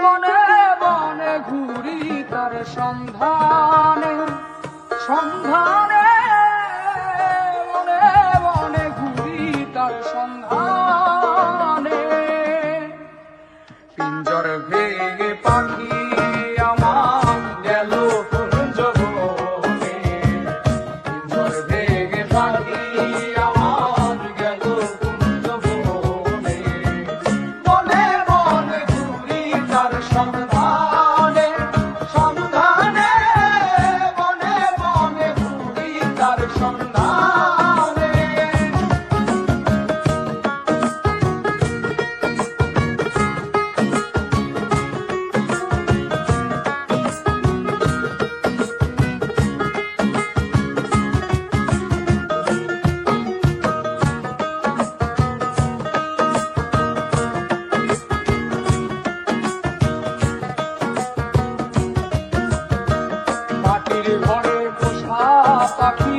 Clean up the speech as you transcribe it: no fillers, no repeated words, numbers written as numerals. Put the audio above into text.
বনে বনে ঘুরি তার সন্ধানে সন্ধানে, বনে বনে ঘুরি তার সন্ধানে। পিঞ্জর ভেঙে পাখি আমার গেল কুঞ্জ বনে, পিঞ্জর ভেঙে পাখি আমার গেল কুঞ্জ বনে। বনে বনে ঘুরি তার সন্ধানে সন্ধানে, বনে বনে ঘুরি তার সন্ধানে। মাটির ঘরে পোষা পাখি